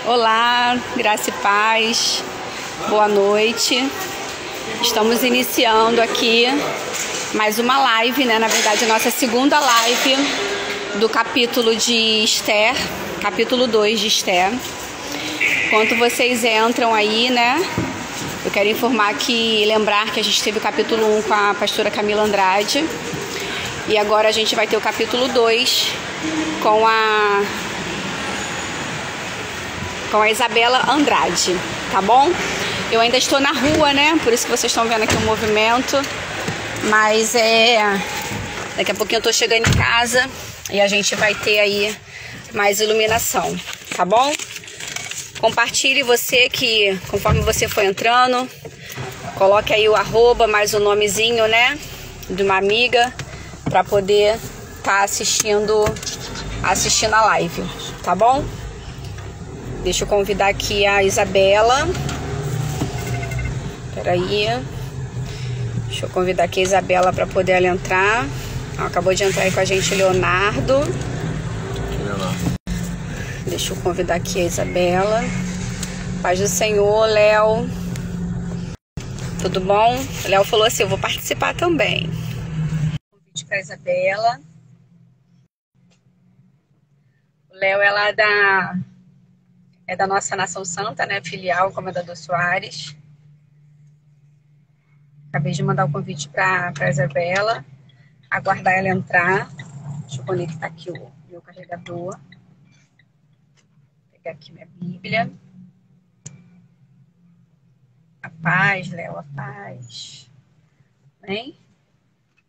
Olá, graça e paz, boa noite. Estamos iniciando aqui mais uma live, né? Na verdade, a nossa segunda live do capítulo de Esther, capítulo 2 de Esther. Enquanto vocês entram aí, né? Eu quero informar que, lembrar que a gente teve o capítulo 1 com a pastora Camila Andrade. E agora a gente vai ter o capítulo 2 com a Isabela Andrade, tá bom? Eu ainda estou na rua, né? Por isso que vocês estão vendo aqui o movimento. Mas daqui a pouquinho eu tô chegando em casa e a gente vai ter aí mais iluminação, tá bom? Compartilhe você que, conforme você for entrando, coloque aí o arroba, mais o nomezinho, né? De uma amiga, para poder estar assistindo a live, tá bom? Deixa eu convidar aqui a Isabela. Peraí. Deixa eu convidar aqui a Isabela para poder ela entrar. Acabou de entrar aí com a gente Leonardo. Deixa eu convidar aqui a Isabela. Paz do Senhor, Léo. Tudo bom? O Léo falou assim, eu vou participar também. Convite para a Isabela. O Léo é lá da nossa Nação Santa, né? Filial, Comendador Soares. Acabei de mandar o convite para a Isabela. Aguardar ela entrar. Deixa eu conectar aqui o meu carregador. Vou pegar aqui minha Bíblia. A paz, Léo, a paz. Bem?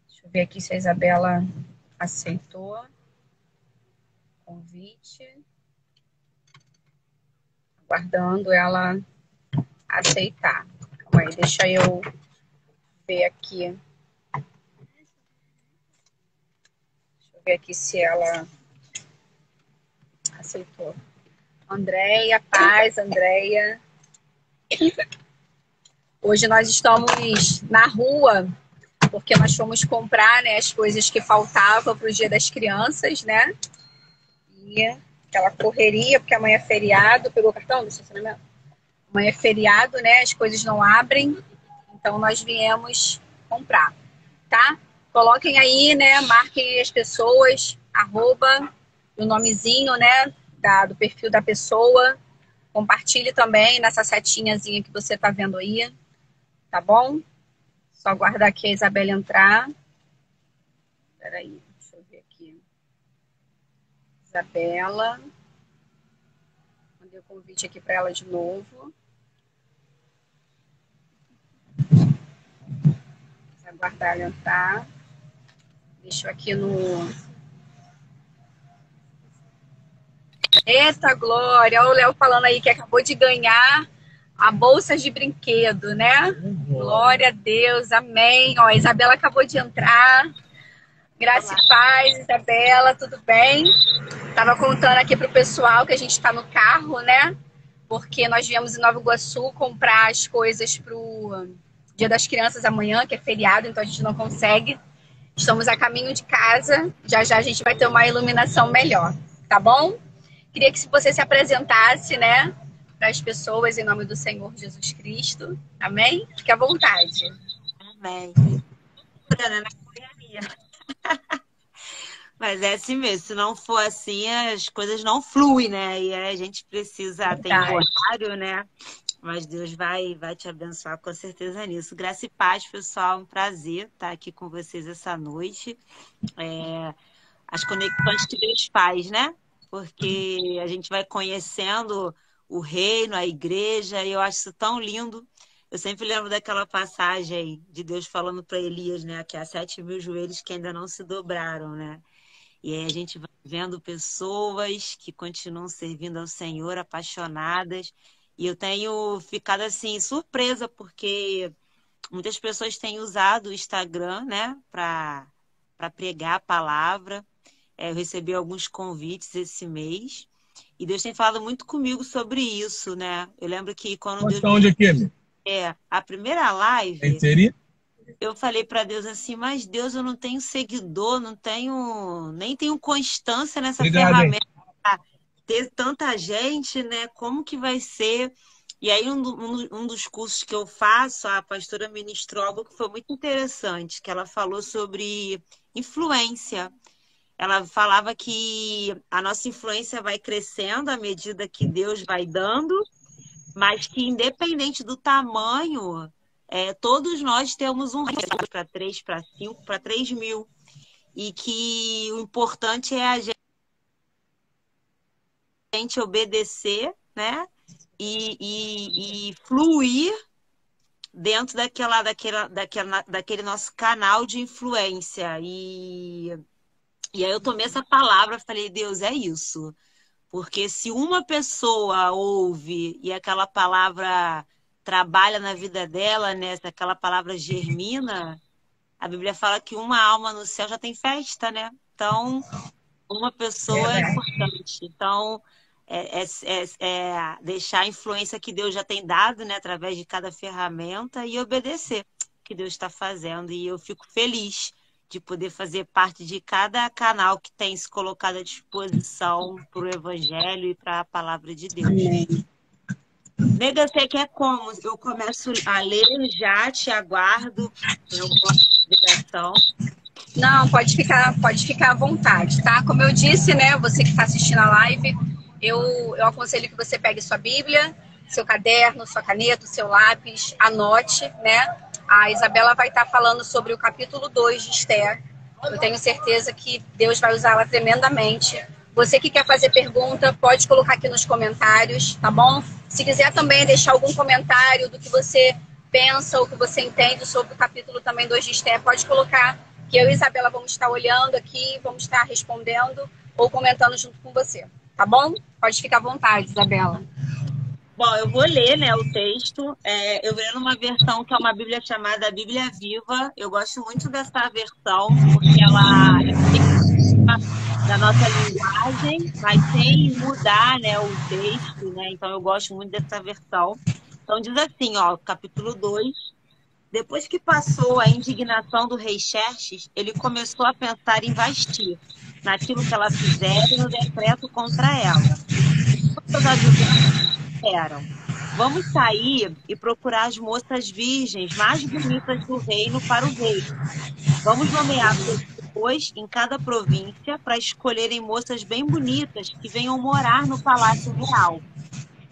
Deixa eu ver aqui se a Isabela aceitou o convite. Aguardando ela aceitar. Calma aí, deixa eu ver aqui. Deixa eu ver aqui se ela aceitou. Andréia, paz, Andréia. Hoje nós estamos na rua, porque nós fomos comprar, né, as coisas que faltavam para o Dia das Crianças, né? E aquela correria, porque amanhã é feriado. Pegou o cartão do estacionamento? Amanhã é feriado, né? As coisas não abrem. Então, nós viemos comprar, tá? Coloquem aí, né? Marquem as pessoas, arroba, o nomezinho, né? Do perfil da pessoa. Compartilhe também nessa setinhazinha que você tá vendo aí, tá bom? Só aguardar aqui a Isabela entrar. Peraí, deixa eu ver aqui. Isabela. Mandei o convite aqui para ela de novo. Aguardar ela entrar. Deixa eu aqui no... Eita, Glória! Olha o Léo falando aí que acabou de ganhar a bolsa de brinquedo, né? Glória a Deus, amém. Ó, a Isabela acabou de entrar. Graça e paz, Isabela, tudo bem? Tava contando aqui pro pessoal que a gente tá no carro, né? Porque nós viemos em Nova Iguaçu comprar as coisas pro Dia das Crianças amanhã, que é feriado, então a gente não consegue. Estamos a caminho de casa. Já já a gente vai ter uma iluminação melhor, tá bom? Queria que você se apresentasse, né? Para as pessoas, em nome do Senhor Jesus Cristo. Amém? Fique à vontade. Amém. Na correria. Mas é assim mesmo, se não for assim, as coisas não fluem, né? E aí a gente precisa ter um horário, né? Mas Deus vai te abençoar com certeza nisso. Graça e paz, pessoal. Um prazer estar aqui com vocês essa noite. As conexões que Deus faz, né? Porque a gente vai conhecendo o reino, a igreja, e eu acho isso tão lindo. Eu sempre lembro daquela passagem de Deus falando para Elias, né? Que há 7.000 joelhos que ainda não se dobraram, né? E aí a gente vai vendo pessoas que continuam servindo ao Senhor, apaixonadas. E eu tenho ficado assim, surpresa, porque muitas pessoas têm usado o Instagram, né, para pregar a palavra. Eu recebi alguns convites esse mês. E Deus tem falado muito comigo sobre isso, né? Eu lembro que quando Deus... Onde aqui, a primeira live... seria? Eu falei para Deus assim, mas Deus, eu não tenho seguidor, nem tenho constância nessa ferramenta ter tanta gente, né? Como que vai ser? E aí, um dos cursos que eu faço, a pastora ministrou algo que foi muito interessante, que ela falou sobre influência. Ela falava que a nossa influência vai crescendo à medida que Deus vai dando, mas que independente do tamanho, todos nós temos um para 3, para 5, para 3 mil. E que o importante é a gente obedecer, né? E fluir dentro daquele nosso canal de influência. E aí eu tomei essa palavra, falei, Deus, é isso. Porque se uma pessoa ouve e aquela palavra trabalha na vida dela, né? Se aquela palavra germina, a Bíblia fala que uma alma no céu já tem festa, né? Então, uma pessoa é importante. Então, deixar a influência que Deus já tem dado, né? Através de cada ferramenta e obedecer o que Deus está fazendo. E eu fico feliz de poder fazer parte de cada canal que tem se colocado à disposição para o Evangelho e para a Palavra de Deus. Amém. Nega, você quer como? Eu começo a ler, já te aguardo. Eu gosto de ligação. Não, pode ficar à vontade, tá? Como eu disse, né? Você que está assistindo a live, eu aconselho que você pegue sua Bíblia, seu caderno, sua caneta, seu lápis, anote, né? A Isabela vai estar falando sobre o capítulo 2 de Esther. Eu tenho certeza que Deus vai usá-la tremendamente. Você que quer fazer pergunta, pode colocar aqui nos comentários, tá bom? Se quiser também deixar algum comentário do que você pensa ou que você entende sobre o capítulo também 2 de Esther, pode colocar, que eu e Isabela vamos estar olhando aqui, vamos estar respondendo ou comentando junto com você, tá bom? Pode ficar à vontade, Isabela. Bom, eu vou ler, né, o texto. Eu vou ler numa versão que é uma Bíblia chamada Bíblia Viva. Eu gosto muito dessa versão, porque ela é da nossa linguagem, mas sem mudar, né, o texto, né? Então eu gosto muito dessa versão. Então diz assim, ó, capítulo 2. Depois que passou a indignação do rei Xerxes, ele começou a pensar em Vasti, naquilo que ela fizera e no decreto contra ela. Todas as eram: vamos sair e procurar as moças virgens mais bonitas do reino para o rei. Vamos nomear pessoas em cada província para escolherem moças bem bonitas que venham morar no palácio real.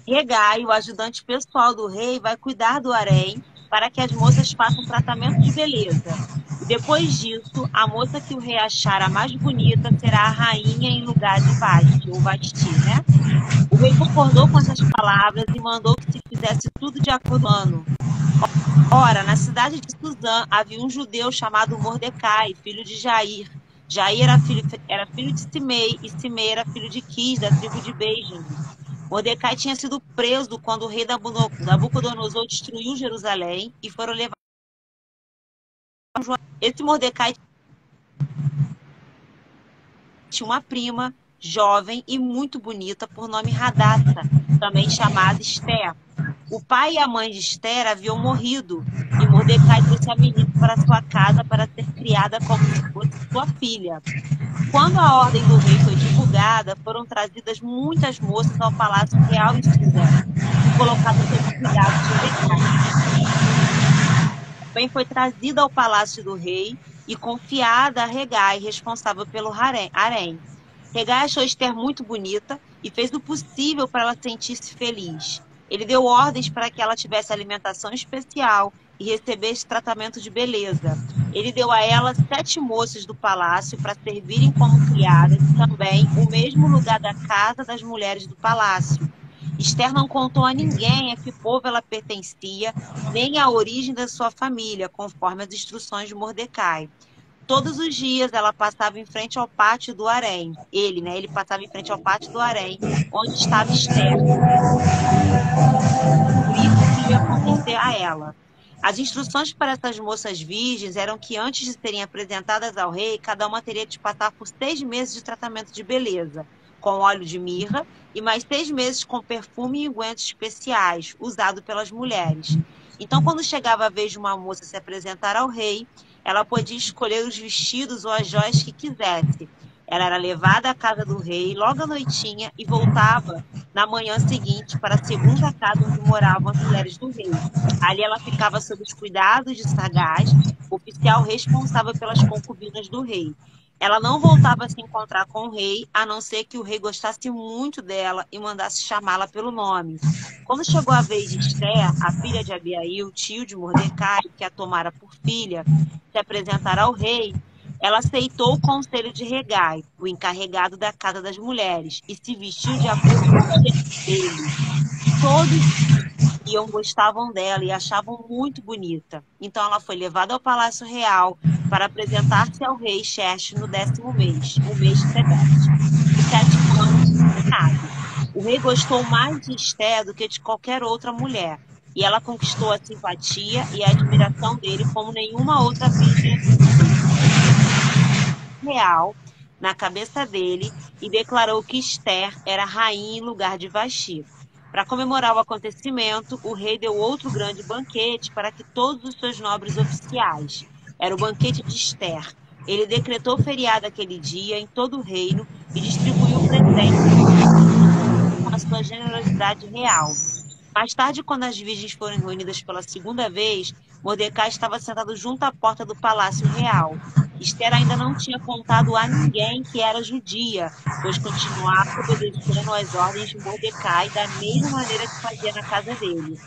Regai, o ajudante pessoal do rei, vai cuidar do harém para que as moças façam tratamento de beleza. E depois disso, a moça que o rei achar a mais bonita será a rainha em lugar de Vasti, ou Vasti, né? O rei concordou com essas palavras e mandou que se fizesse tudo de acordo com o ano. Ora, na cidade de Suzã havia um judeu chamado Mordecai, filho de Jair. Jair era filho de Simei, e Simei era filho de Quis, da tribo de Benjamim. Mordecai tinha sido preso quando o rei Nabucodonosor destruiu Jerusalém e foram levados. Esse Mordecai tinha uma prima, jovem e muito bonita, por nome Radassa, também chamada Esther. O pai e a mãe de Esther haviam morrido, e Mordecai trouxe a menina para sua casa para ser criada como se fosse sua filha. Quando a ordem do rei foi divulgada, foram trazidas muitas moças ao palácio real em Suzã e colocadas sob cuidado de Mordecai. Também foi trazida ao palácio do rei e confiada a Regai, responsável pelo harém. Regai achou Esther muito bonita e fez o possível para ela sentir-se feliz. Ele deu ordens para que ela tivesse alimentação especial e recebesse tratamento de beleza. Ele deu a ela 7 moças do palácio para servirem como criadas e também o mesmo lugar da casa das mulheres do palácio. Esther não contou a ninguém a que povo ela pertencia, nem a origem da sua família, conforme as instruções de Mordecai. Todos os dias ela passava em frente ao pátio do harém. Ele passava em frente ao pátio do harém, onde estava Esther. Isso que ia acontecer a ela. As instruções para essas moças virgens eram que antes de serem apresentadas ao rei, cada uma teria de passar por 6 meses de tratamento de beleza, com óleo de mirra, e mais 6 meses com perfume e ungüentos especiais, usado pelas mulheres. Então, quando chegava a vez de uma moça se apresentar ao rei, ela podia escolher os vestidos ou as joias que quisesse. Ela era levada à casa do rei logo à noitinha e voltava na manhã seguinte para a segunda casa onde moravam as mulheres do rei. Ali ela ficava sob os cuidados de Sagaz, oficial responsável pelas concubinas do rei. Ela não voltava a se encontrar com o rei, a não ser que o rei gostasse muito dela e mandasse chamá-la pelo nome. Quando chegou a vez de Esther, a filha de Abiail, tio de Mordecai, que a tomara por filha, se apresentar ao rei, ela aceitou o conselho de Hegai, o encarregado da casa das mulheres, e se vestiu de acordo com o dele. Todos gostavam dela e achavam muito bonita. Então ela foi levada ao Palácio Real para apresentar-se ao rei Xerxes no 10º mês, o mês de Tebete, o 7º ano do reinado. O rei gostou mais de Esther do que de qualquer outra mulher, e ela conquistou a simpatia e a admiração dele como nenhuma outra virgem real na cabeça dele, e declarou que Esther era rainha em lugar de Vasti. Para comemorar o acontecimento, o rei deu outro grande banquete para que todos os seus nobres oficiais. Era o banquete de Esther. Ele decretou feriado aquele dia em todo o reino e distribuiu presentes com a sua generosidade real. Mais tarde, quando as virgens foram reunidas pela segunda vez, Mordecai estava sentado junto à porta do palácio real. Esther ainda não tinha contado a ninguém que era judia, pois continuava obedecendo às ordens de Mordecai da mesma maneira que fazia na casa dele.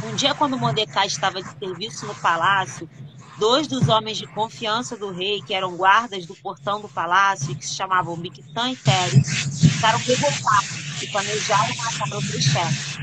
Um dia, quando Mordecai estava de serviço no palácio, 2 dos homens de confiança do rei, que eram guardas do portão do palácio e que se chamavam Bigtã e Teres, ficaram revoltados e planejaram matar o chefe.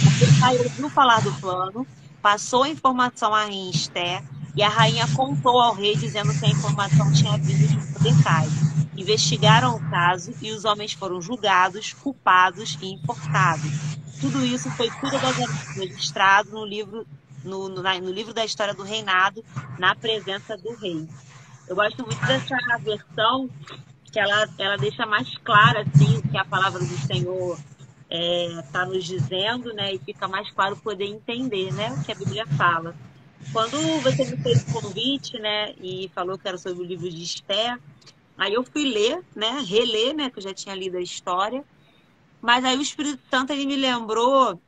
Mordecai ouviu falar do plano, passou a informação à rainha Esther, e a rainha contou ao rei dizendo que a informação tinha vindo de Mordecai. Investigaram o caso e os homens foram julgados, culpados e enforcados. Tudo isso foi cuidadosamente registrado no livro da história do reinado, na presença do rei. Eu gosto muito dessa versão, que ela deixa mais clara assim, o que a palavra do Senhor está nos dizendo, né? E fica mais claro poder entender, né, o que a Bíblia fala. Quando você me fez o convite, né, e falou que era sobre o livro de Esther, aí eu fui ler, né, reler, né, que eu já tinha lido a história, mas aí o Espírito Santo ele me lembrou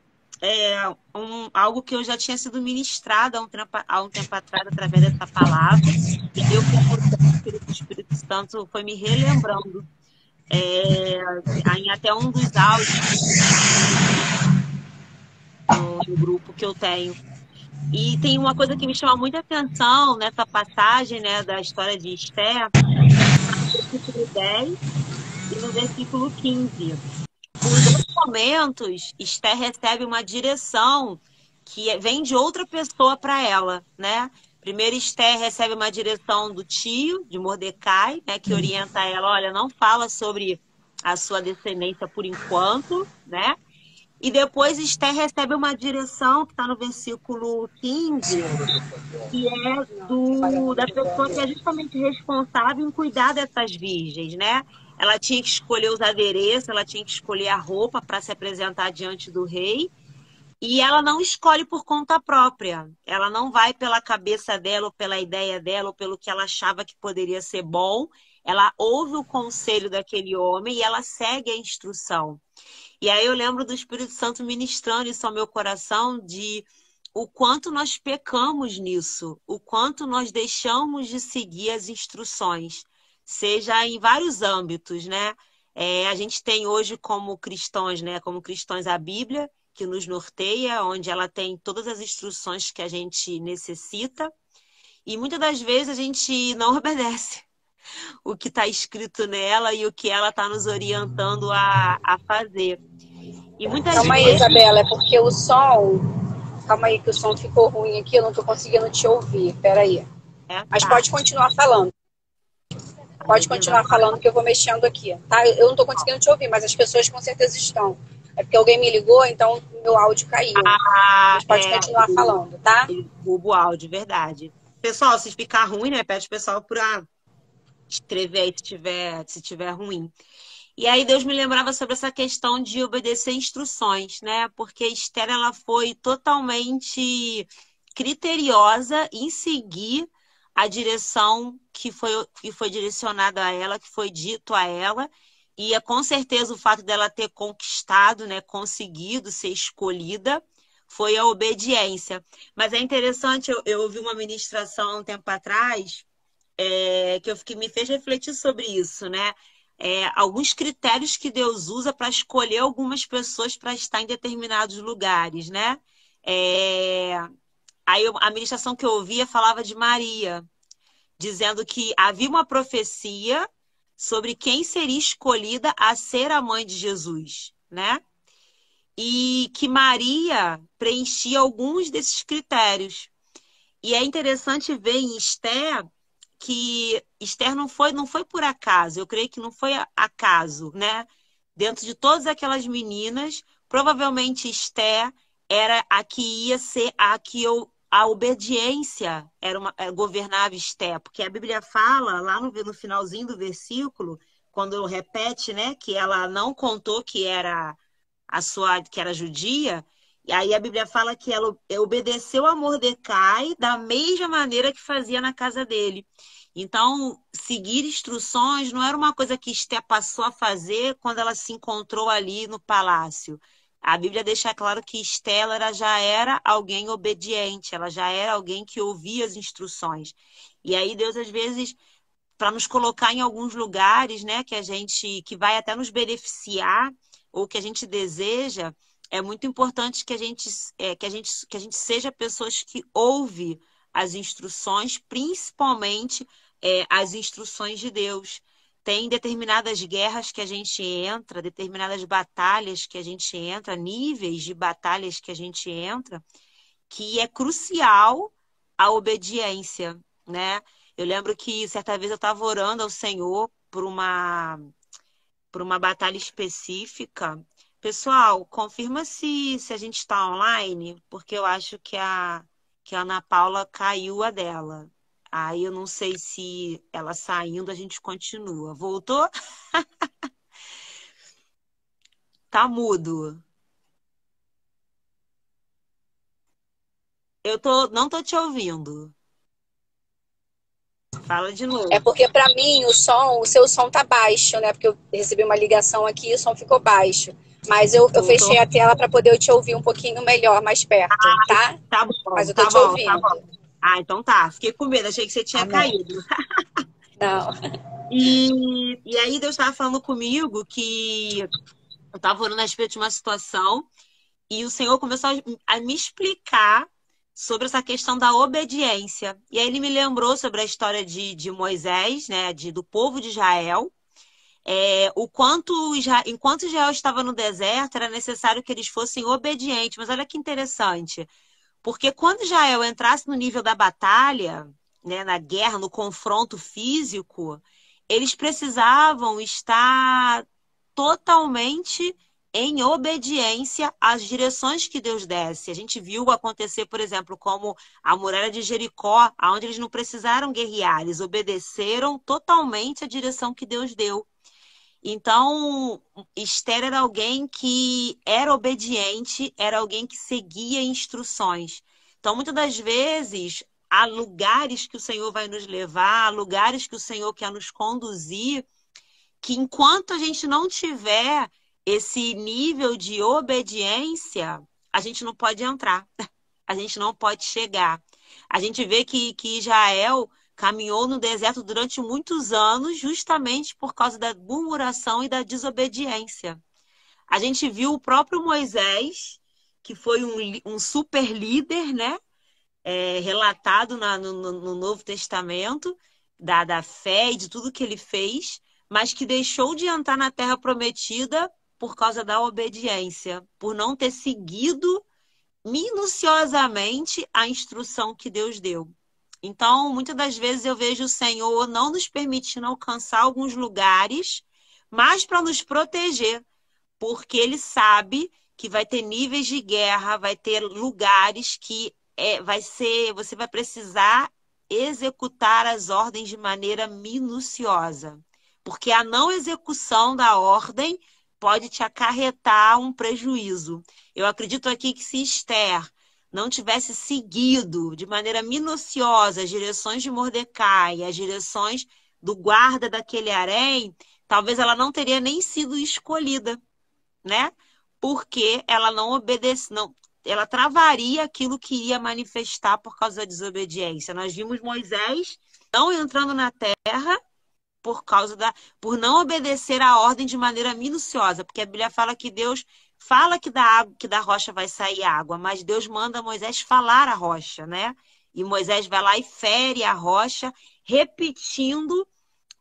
algo que eu já tinha sido ministrada há um tempo atrás através dessa palavra, e eu, o Espírito Santo foi me relembrando em até um dos áudios no grupo que eu tenho. E tem uma coisa que me chama muita atenção nessa passagem, né, da história de Esther, no versículo 10 e no versículo 15. Nos dois momentos, Esther recebe uma direção que vem de outra pessoa para ela, né? Primeiro, Esther recebe uma direção do tio, de Mordecai, né, que orienta ela, olha, não fala sobre a sua descendência por enquanto, né? E depois Esther recebe uma direção, que está no versículo 15, que é da pessoa que é justamente responsável em cuidar dessas virgens, né? Ela tinha que escolher os adereços, ela tinha que escolher a roupa para se apresentar diante do rei. E ela não escolhe por conta própria. Ela não vai pela cabeça dela, ou pela ideia dela, ou pelo que ela achava que poderia ser bom. Ela ouve o conselho daquele homem e ela segue a instrução. E aí eu lembro do Espírito Santo ministrando isso ao meu coração, de o quanto nós pecamos nisso, o quanto nós deixamos de seguir as instruções, seja em vários âmbitos, né? A gente tem hoje como cristãos, né? Como cristãos a Bíblia, que nos norteia, onde ela tem todas as instruções que a gente necessita, e muitas das vezes a gente não obedece o que está escrito nela e o que ela está nos orientando a fazer. E muitas Calma vezes... aí, Isabela, é porque o som... Calma aí que o som ficou ruim aqui, eu não estou conseguindo te ouvir. Peraí. Mas pode continuar falando. Pode continuar falando que eu vou mexendo aqui, tá? Eu não estou conseguindo te ouvir, mas as pessoas com certeza estão. É porque alguém me ligou, então meu áudio caiu. Mas pode continuar falando, tá? O áudio, verdade. Pessoal, se ficar ruim, né? Pede o pessoal para escrever aí se tiver ruim. E aí Deus me lembrava sobre essa questão de obedecer instruções, né? Porque Esther, ela foi totalmente criteriosa em seguir a direção que foi direcionada a ela, que foi dito a ela, e é com certeza o fato dela ter conquistado, né, conseguido ser escolhida, foi a obediência. Mas é interessante, eu ouvi uma ministração há um tempo atrás, que me fez refletir sobre isso, né? Alguns critérios que Deus usa para escolher algumas pessoas para estar em determinados lugares, né? É, a ministração que eu ouvia falava de Maria, dizendo que havia uma profecia sobre quem seria escolhida a ser a mãe de Jesus, né? E que Maria preenchia alguns desses critérios. E é interessante ver em Esther que Esther não foi por acaso, eu creio que não foi acaso, né? Dentro de todas aquelas meninas, provavelmente Esther era a que ia ser a obediência governava Esther, porque a Bíblia fala lá no finalzinho do versículo, quando repete, né, que ela não contou que era judia, e aí a Bíblia fala que ela obedeceu a Mordecai da mesma maneira que fazia na casa dele. Então, seguir instruções não era uma coisa que Esté passou a fazer quando ela se encontrou ali no palácio. A Bíblia deixa claro que Esté já era alguém obediente, ela já era alguém que ouvia as instruções. E aí Deus, às vezes, para nos colocar em alguns lugares, né, que vai até nos beneficiar ou que a gente deseja, é muito importante que a gente seja pessoas que ouvem as instruções, principalmente as instruções de Deus. Tem determinadas guerras que a gente entra, determinadas batalhas que a gente entra, níveis de batalhas que a gente entra, que é crucial a obediência, né? Eu lembro que certa vez eu estava orando ao Senhor por uma batalha específica. Pessoal, confirma se a gente está online, porque eu acho que a Ana Paula caiu a dela. Aí eu não sei se ela saindo a gente continua. Voltou? Tá mudo. Não tô te ouvindo. Fala de É novo. porque para mim o seu som tá baixo, né? Porque eu recebi uma ligação aqui e o som ficou baixo. Mas eu Voltou? fechei a tela para poder te ouvir um pouquinho melhor, mais perto, tá? Tá Mas bom, eu tô tá te bom, tá ouvindo. bom. Ah, então tá. Fiquei com medo, achei que você tinha Amém. caído. Não. E aí Deus estava falando comigo que eu estava orando a respeito de uma situação e o Senhor começou a me explicar sobre essa questão da obediência. E aí ele me lembrou sobre a história de Moisés, né, do povo de Israel. Enquanto Israel estava no deserto, era necessário que eles fossem obedientes. Mas olha que interessante, porque quando Israel entrasse no nível da batalha, né, na guerra, no confronto físico, eles precisavam estar totalmente em obediência às direções que Deus desse. A gente viu acontecer, por exemplo, como a muralha de Jericó, onde eles não precisaram guerrear, eles obedeceram totalmente a direção que Deus deu. Então, Esther era alguém que era obediente, era alguém que seguia instruções. Então, muitas das vezes, há lugares que o Senhor vai nos levar, há lugares que o Senhor quer nos conduzir, que enquanto a gente não tiver esse nível de obediência, a gente não pode entrar, a gente não pode chegar. A gente vê que Israel caminhou no deserto durante muitos anos, justamente por causa da murmuração e da desobediência. A gente viu o próprio Moisés, que foi um super líder, né? Relatado no Novo Testamento, da fé e de tudo que ele fez, mas que deixou de entrar na Terra Prometida por causa da obediência, por não ter seguido minuciosamente a instrução que Deus deu. Então, muitas das vezes eu vejo o Senhor não nos permitindo alcançar alguns lugares, mas para nos proteger, porque Ele sabe que vai ter níveis de guerra, vai ter lugares que você vai precisar executar as ordens de maneira minuciosa, porque a não execução da ordem pode te acarretar um prejuízo. Eu acredito aqui que se Esther não tivesse seguido de maneira minuciosa as direções de Mordecai, as direções do guarda daquele harém, talvez ela não teria nem sido escolhida, né? Porque ela não obedece, não, ela travaria aquilo que iria manifestar por causa da desobediência. Nós vimos Moisés não entrando na terra por não obedecer a ordem de maneira minuciosa, porque a Bíblia fala que Deus fala que da rocha vai sair água, mas Deus manda Moisés falar a rocha, né? E Moisés vai lá e fere a rocha, repetindo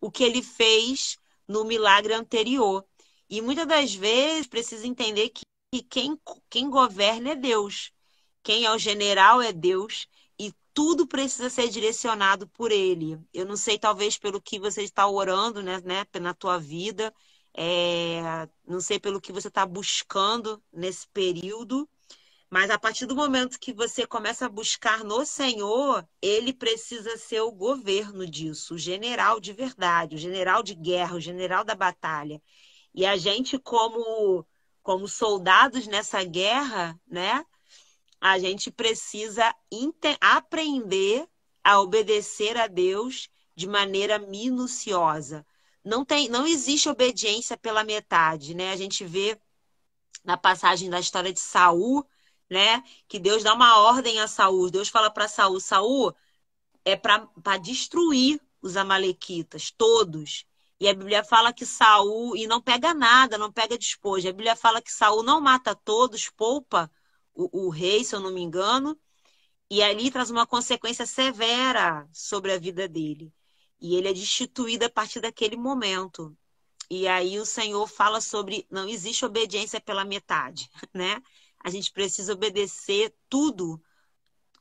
o que ele fez no milagre anterior. E muitas das vezes precisa entender que quem governa é Deus. Quem é o general é Deus. E tudo precisa ser direcionado por ele. Eu não sei, talvez, pelo que você está orando, né, na tua vida. Não sei pelo que você está buscando nesse período. Mas a partir do momento que você começa a buscar no Senhor, ele precisa ser o governo disso, o general de verdade, o general de guerra, o general da batalha. E a gente, como soldados nessa guerra, né, a gente precisa aprender a obedecer a Deus de maneira minuciosa. Não existe obediência pela metade, né? A gente vê na passagem da história de Saul, né, que Deus dá uma ordem a Saul. Deus fala para Saul, Saul é para destruir os amalequitas, todos. E a Bíblia fala que Saul, e não pega nada, não pega despojo. A Bíblia fala que Saul não mata todos, poupa o rei, se eu não me engano, e ali traz uma consequência severa sobre a vida dele. E ele é destituído a partir daquele momento. E aí o Senhor fala sobre não existe obediência pela metade, né? A gente precisa obedecer tudo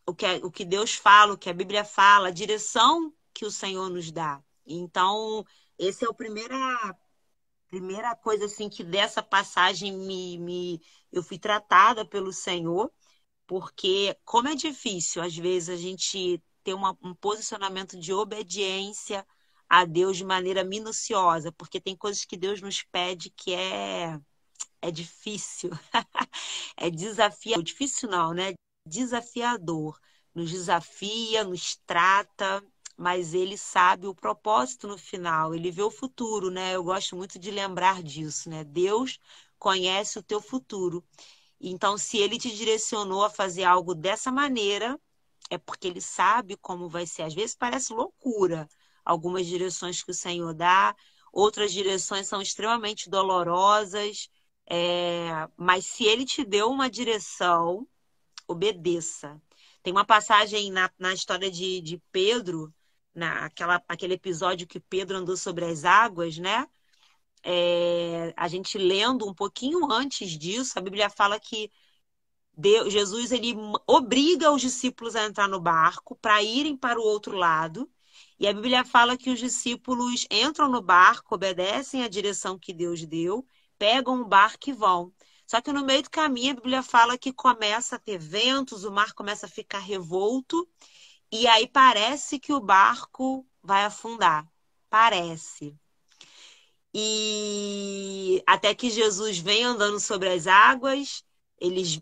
o que Deus fala, o que a Bíblia fala, a direção que o Senhor nos dá. Então, esse é a primeira coisa assim que dessa passagem eu fui tratada pelo Senhor, porque como é difícil, às vezes, a gente ter um posicionamento de obediência a Deus de maneira minuciosa, porque tem coisas que Deus nos pede que é difícil, é desafiador, difícil não, né? Desafiador, nos desafia, nos trata, mas ele sabe o propósito no final, ele vê o futuro, né? Eu gosto muito de lembrar disso, né? Deus conhece o teu futuro. Então, se ele te direcionou a fazer algo dessa maneira, é porque ele sabe como vai ser. Às vezes parece loucura algumas direções que o Senhor dá, outras direções são extremamente dolorosas, mas se ele te deu uma direção, obedeça. Tem uma passagem na história de Pedro, aquele episódio que Pedro andou sobre as águas, né? A gente lendo um pouquinho antes disso, a Bíblia fala que Jesus ele obriga os discípulos a entrar no barco para irem para o outro lado. E a Bíblia fala que os discípulos entram no barco, obedecem à direção que Deus deu, pegam o barco e vão. Só que no meio do caminho a Bíblia fala que começa a ter ventos, o mar começa a ficar revolto, e aí parece que o barco vai afundar. Parece. E até que Jesus vem andando sobre as águas, eles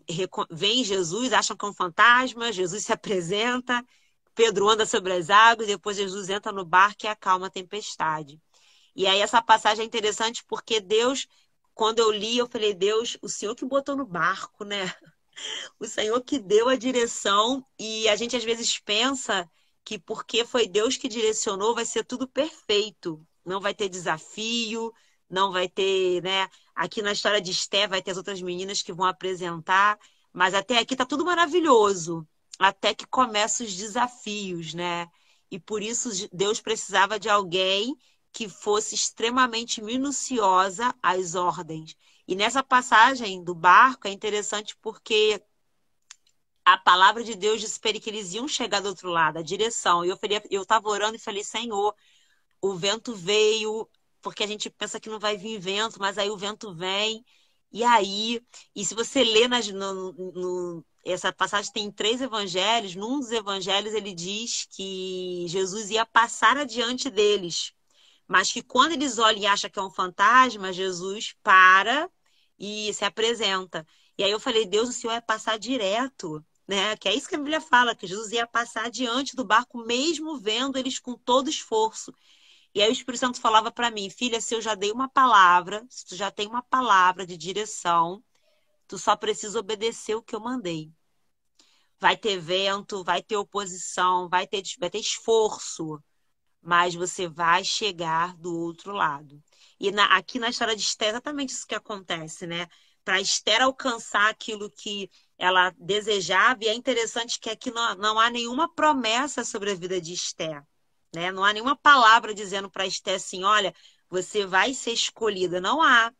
veem Jesus, acham que é um fantasma, Jesus se apresenta, Pedro anda sobre as águas, depois Jesus entra no barco e acalma a tempestade. E aí essa passagem é interessante porque Deus, quando eu li, eu falei, Deus, o Senhor que botou no barco, né? O Senhor que deu a direção, e a gente às vezes pensa que porque foi Deus que direcionou, vai ser tudo perfeito. Não vai ter desafio, não vai ter, né? Aqui na história de Esté vai ter as outras meninas que vão apresentar, mas até aqui tá tudo maravilhoso, até que começam os desafios, né? E por isso Deus precisava de alguém que fosse extremamente minuciosa às ordens. E nessa passagem do barco é interessante porque a palavra de Deus disse para ele que eles iam chegar do outro lado, a direção. E eu estava orando e falei, Senhor, o vento veio, porque a gente pensa que não vai vir vento, mas aí o vento vem. E se você lê essa passagem tem 3 evangelhos, num dos evangelhos ele diz que Jesus ia passar adiante deles, mas que quando eles olham e acham que é um fantasma, Jesus para e se apresenta. E aí eu falei, Deus, o Senhor vai passar direto. né? Que é isso que a Bíblia fala, que Jesus ia passar diante do barco, mesmo vendo eles com todo esforço. E aí o Espírito Santo falava para mim, filha, se eu já dei uma palavra, se tu já tem uma palavra de direção, tu só precisa obedecer o que eu mandei. Vai ter vento, vai ter oposição, vai ter esforço, mas você vai chegar do outro lado. E aqui na história de Esther, é exatamente isso que acontece, né? Para Esther alcançar aquilo que ela desejava, e é interessante que aqui não há nenhuma promessa sobre a vida de Esther, né? Não há nenhuma palavra dizendo para Esther assim, olha, você vai ser escolhida. Não há.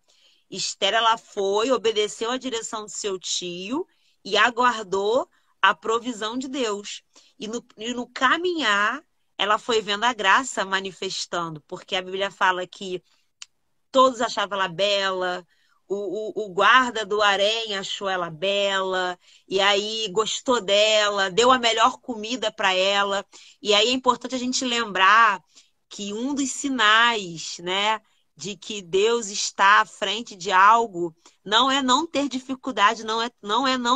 Esther, ela foi, obedeceu à direção do seu tio e aguardou a provisão de Deus. E no caminhar, ela foi vendo a graça manifestando, porque a Bíblia fala que todos achavam ela bela, o guarda do harém achou ela bela, e aí gostou dela, deu a melhor comida para ela. E aí é importante a gente lembrar que um dos sinais, né, de que Deus está à frente de algo não é não ter dificuldade, não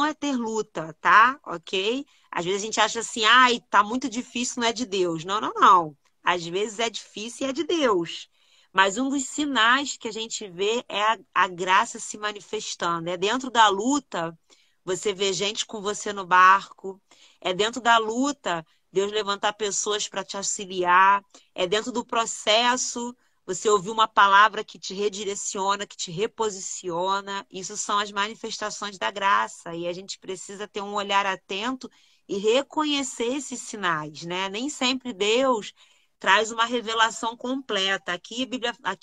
é ter luta, tá? Ok? Às vezes a gente acha assim, ai, tá muito difícil, não é de Deus. Não, não, não. Às vezes é difícil e é de Deus. Mas um dos sinais que a gente vê é a graça se manifestando. É dentro da luta, você vê gente com você no barco. É dentro da luta, Deus levantar pessoas para te auxiliar. É dentro do processo, você ouvir uma palavra que te redireciona, que te reposiciona. Isso são as manifestações da graça. E a gente precisa ter um olhar atento e reconhecer esses sinais, né? Nem sempre Deus traz uma revelação completa. Aqui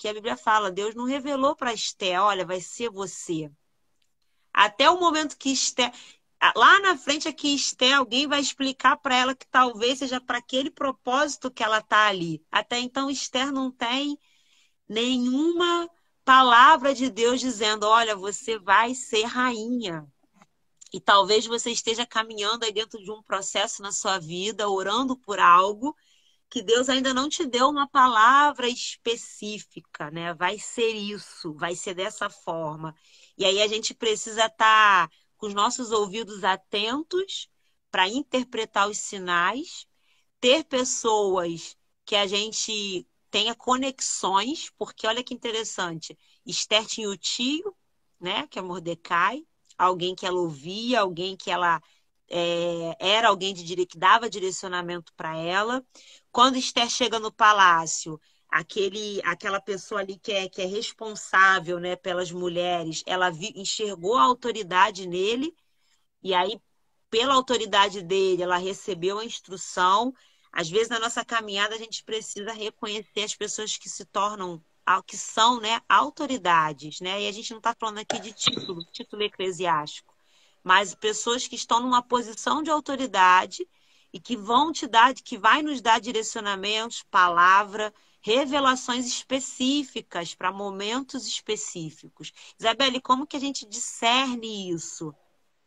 a Bíblia fala, Deus não revelou para Esther, olha, vai ser você. Até o momento que Esther, lá na frente aqui Esther, alguém vai explicar para ela que talvez seja para aquele propósito que ela está ali. Até então Esther não tem nenhuma palavra de Deus dizendo, olha, você vai ser rainha. E talvez você esteja caminhando aí dentro de um processo na sua vida, orando por algo que Deus ainda não te deu uma palavra específica, né? Vai ser isso, vai ser dessa forma. E aí a gente precisa estar com os nossos ouvidos atentos para interpretar os sinais, ter pessoas que a gente tenha conexões, porque olha que interessante, Esther tinha o tio, né, que é Mordecai, alguém que ela ouvia, alguém que ela era alguém que dava direcionamento para ela. Quando Esther chega no palácio, aquela pessoa ali que é responsável, né, pelas mulheres, ela enxergou a autoridade nele, e aí, pela autoridade dele, ela recebeu a instrução. Às vezes, na nossa caminhada, a gente precisa reconhecer as pessoas que se tornam, que são, né, autoridades, né? E a gente não está falando aqui de título eclesiástico, mas pessoas que estão numa posição de autoridade e que que vai nos dar direcionamentos, palavra, revelações específicas para momentos específicos. Isabelle, como que a gente discerne isso?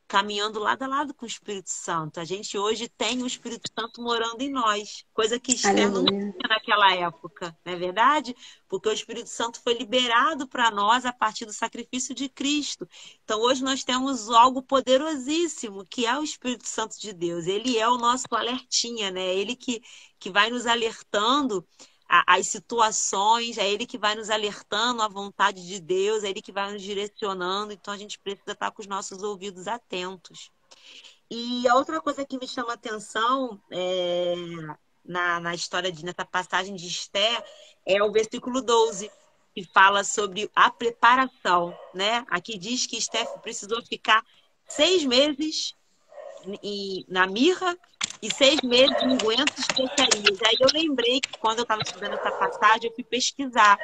Caminhando lado a lado com o Espírito Santo. A gente hoje tem o Espírito Santo morando em nós, coisa que Esther não Aleluia. tinha naquela época, não é verdade? Porque o Espírito Santo foi liberado para nós a partir do sacrifício de Cristo. Então hoje nós temos algo poderosíssimo, que é o Espírito Santo de Deus. Ele é o nosso alertinha, né? Ele que vai nos alertando as situações, é ele que vai nos alertando à vontade de Deus, é ele que vai nos direcionando, então a gente precisa estar com os nossos ouvidos atentos. E a outra coisa que me chama a atenção na história, nessa passagem de Esther, é o versículo 12, que fala sobre a preparação, né? Aqui diz que Esther precisou ficar 6 meses na mirra e 6 meses em ungüentos e especiarias. Aí eu lembrei que quando eu estava estudando essa passagem, eu fui pesquisar.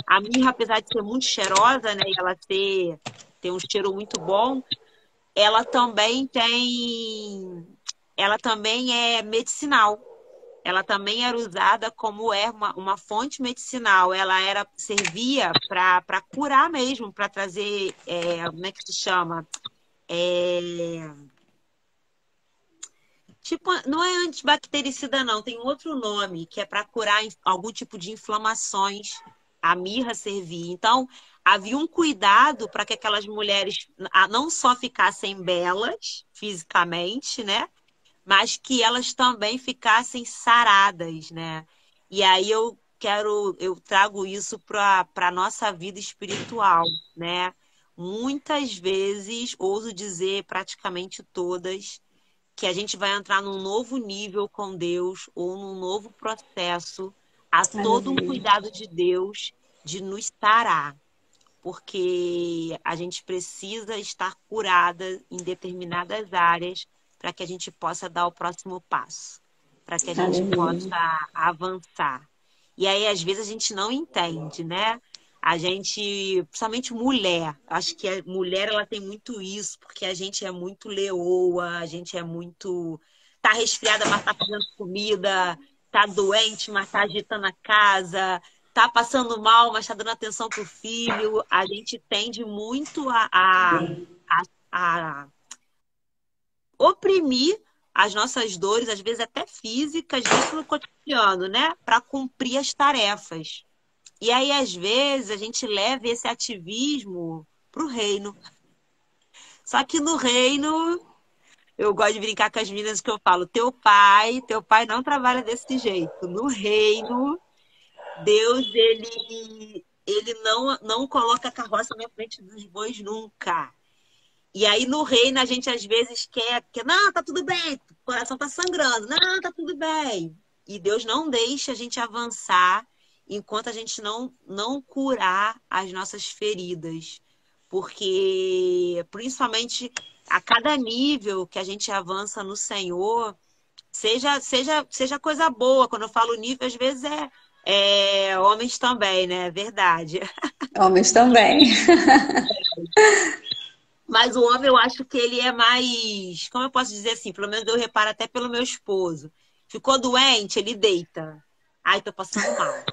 A mirra, apesar de ser muito cheirosa, né, e ela ter um cheiro muito bom, ela também é medicinal. Ela também era usada como uma fonte medicinal. Ela servia para curar mesmo, para trazer, como é que se chama? Tipo, não é antibactericida, não. Tem um outro nome que é para curar algum tipo de inflamações. a mirra servia. Então, havia um cuidado para que aquelas mulheres não só ficassem belas fisicamente, né? Mas que elas também ficassem saradas, né? E aí eu trago isso para a nossa vida espiritual, né? Muitas vezes, ouso dizer, praticamente todas, que a gente vai entrar num novo nível com Deus ou num novo processo, a todo um Aleluia. cuidado de Deus de nos sarar, porque a gente precisa estar curada em determinadas áreas para que a gente possa dar o próximo passo, para que a gente Aleluia. possa avançar. E aí, às vezes, a gente não entende, né? A gente, principalmente mulher, acho que a mulher ela tem muito isso, porque a gente é muito leoa, a gente é muito. Tá resfriada, mas tá fazendo comida, tá doente, mas tá agitando a casa, tá passando mal, mas tá dando atenção pro filho. A gente tende muito a oprimir as nossas dores, às vezes até físicas, isso no cotidiano, né? Para cumprir as tarefas. E aí, às vezes, a gente leva esse ativismo para o reino. Só que no reino, eu gosto de brincar com as meninas que eu falo, teu pai não trabalha desse jeito. No reino, Deus, ele não coloca a carroça na frente dos bois nunca. E aí, no reino, a gente às vezes quer, não, tá tudo bem, o coração tá sangrando, não, tá tudo bem. E Deus não deixa a gente avançar enquanto a gente não curar as nossas feridas. Porque, principalmente, a cada nível que a gente avança no Senhor, seja coisa boa. Quando eu falo nível, às vezes é homens também, né? É verdade. Homens também. Mas o homem, eu acho que ele é mais. Como eu posso dizer assim? Pelo menos eu reparo até pelo meu esposo. Ficou doente, ele deita. Ai, tô passando mal.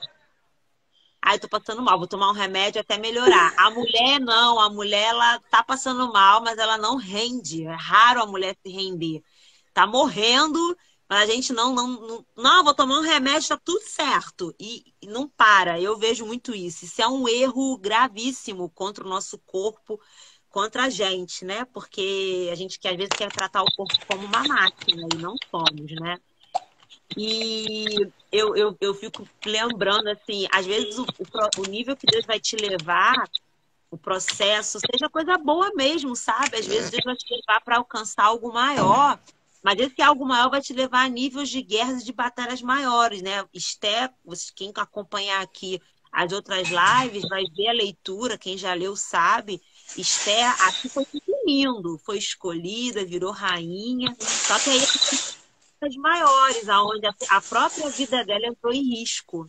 Ai, tô passando mal, vou tomar um remédio até melhorar. A mulher não, a mulher ela tá passando mal, mas ela não rende. É raro a mulher se render. Tá morrendo, mas a gente não, vou tomar um remédio, tá tudo certo. E não para. Eu vejo muito isso. Isso é um erro gravíssimo contra o nosso corpo, contra a gente, né? Porque a gente que às vezes quer tratar o corpo como uma máquina e não somos, né? E eu fico lembrando, assim, às vezes o nível que Deus vai te levar, o processo, seja coisa boa mesmo, sabe? Às vezes Deus vai te levar para alcançar algo maior, mas esse algo maior vai te levar a níveis de guerras e de batalhas maiores, né? Esther, quem acompanhar aqui as outras lives, vai ver a leitura, quem já leu sabe. Esther, aqui foi tudo lindo, foi escolhida, virou rainha, só que aí maiores, aonde a própria vida dela entrou em risco.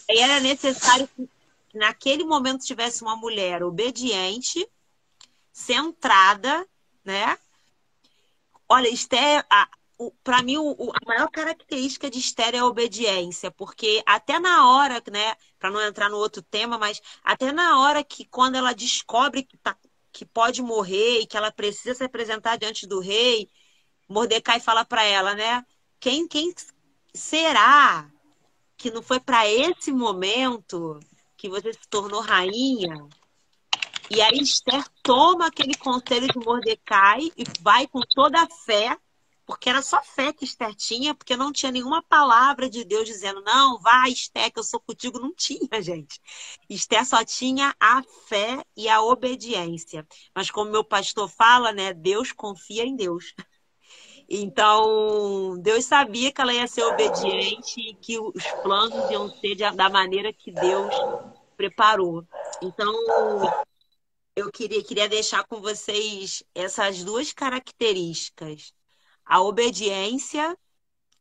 E aí era necessário que naquele momento tivesse uma mulher obediente, centrada, né? Olha, Esther, para mim, a maior característica de Esther é a obediência, porque até na hora, né, para não entrar no outro tema, mas até na hora que quando ela descobre que pode morrer e que ela precisa se apresentar diante do rei, Mordecai fala para ela, né? Quem será que não foi para esse momento que você se tornou rainha? E aí Esther toma aquele conselho de Mordecai e vai com toda a fé, porque era só fé que Esther tinha, porque não tinha nenhuma palavra de Deus dizendo, não, vai, Esther, que eu sou contigo. Não tinha, gente. Esther só tinha a fé e a obediência. Mas como meu pastor fala, né? Deus confia em Deus. Então, Deus sabia que ela ia ser obediente e que os planos iam ser da maneira que Deus preparou. Então, eu queria deixar com vocês essas duas características. A obediência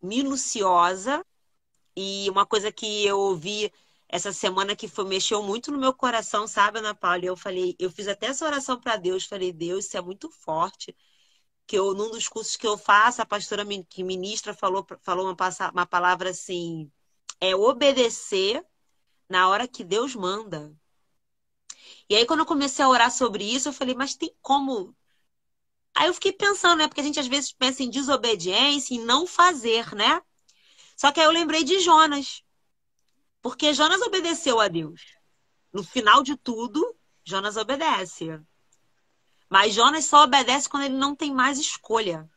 minuciosa e uma coisa que eu ouvi essa semana que mexeu muito no meu coração, sabe, Ana Paula? Eu fiz até essa oração para Deus, falei, Deus, isso é muito forte. Que num dos cursos que eu faço, a pastora que ministra falou uma palavra assim, é obedecer na hora que Deus manda. E aí, quando eu comecei a orar sobre isso, eu falei, mas tem como? Aí eu fiquei pensando, né? Porque a gente às vezes pensa em desobediência, em não fazer, né? Só que aí eu lembrei de Jonas. Porque Jonas obedeceu a Deus. no final de tudo, Jonas obedece. Mas Jonas só obedece quando ele não tem mais escolha.